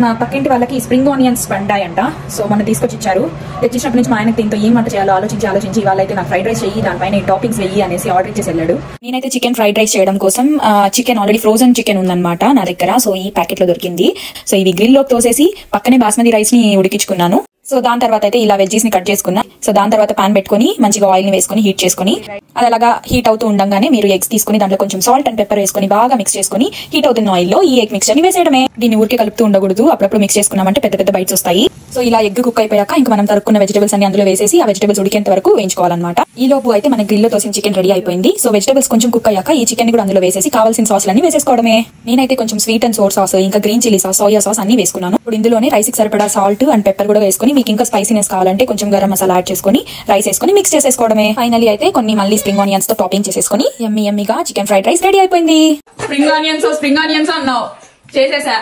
మా పక్కింటి వాళ్ళకి స్ప్రింగ్ ఆనియన్స్ పండాయంట. సో మొన్న తీసుకొచ్చి ఇచ్చారు. తెచ్చినప్పటి నుంచి మా ఆయనకి దీంతో ఏం వంట చేయాలో ఆలోచించి వాళ్ళైతే నాకు ఫ్రైడ్ రైస్ చెయ్యి, దానిపైన టాపింగ్స్ వెయ్యి అనేసి ఆర్డర్ ఇచ్చేసి వెళ్ళాడు. నేనైతే చికెన్ ఫ్రైడ్ రైస్ చేయడం కోసం చికెన్ ఆల్రెడీ ఫ్రోజన్ చికెన్ ఉందన్నమాట నా దగ్గర. సో ఈ ప్యాకెట్ లో దొరికింది. సో ఇవి గ్రిల్ లోకి తోసేసి పక్కనే బాస్మతి రైస్ ని ఉడికించుకున్నాను. సో దాని తర్వాత అయితే ఇలా వెజ్జీస్ ని కట్ చేసుకున్నా. సో దాని తర్వాత పాన్ పెట్టుకుని మంచిగా ఆయిల్ ని వేసుకుని హీట్ చేసుకుని, అది అలాగా హీట్ అవుతూ ఉండగానే మీరు ఎగ్స్ తీసుకుని దాంట్లో కొంచెం సాల్ట్ అండ్ పెప్పర్ వేసుకుని బాగా మిక్స్ చేసుకుని హీట్ అవుతున్న ఆయిల్ లో ఈ ఎగ్ మిక్స్చర్ ని వేసేయడమే. దీన్ని ఊరికే కలుపుతూ ఉండకూడదు, అప్పుడప్పుడు మిక్స్ చేసుకున్నామంటే పెద్ద పెద్ద బైట్స్ వస్తాయి. సో ఇలా ఎగ్ కుక్ అయిపోయాక ఇంకా మనం తరుక్కున్న వెజిటబుల్స్ అన్ని అందులో వేసేసి ఆ వెజిటబుల్స్ ఉడికేంత వరకు వేయించుకోవాలన్నమాట. ఈ లోపు అయితే మన గ్రిల్ లో తోసిన చికెన్ రెడీ అయిపోయింది. సో వెజిటబుల్స్ కొంచెం కుక్ అయ్యాక ఈ చికెన్ కూడా అందులో వేసేసి కావాల్సిన సాస్లన్నీ వేసేసుకోవడమే. నేనైతే కొంచెం స్వీట్ అండ్ సోర్ సాస్, ఇంకా green chilli sauce, soya sauce అన్ని వేసుకున్నాను. ఇప్పుడు ఇందులోనే రైస్ కి సరిపడా సాల్ట్ అండ్ పెప్పర్ కూడా వేసుకుని, మీకు ఇంకా స్పైసీనెస్ కావాలంటే కొంచెం గరం మసాలా యాడ్ చేసుకుని రైస్ వేసుకుని మిక్స్ చేసేసుకోవడమే. ఫైనల్లీ అయితే కొన్ని మళ్ళీ స్ప్రింగ్ ఆనియన్స్ తో టాపింగ్ చేసేసుకుని యమ్మీగా చికెన్ ఫ్రైడ్ రైస్ రెడీ అయిపోయింది. స్ప్రింగ్ ఆనియన్స్ అన్నావు, చేసేసా.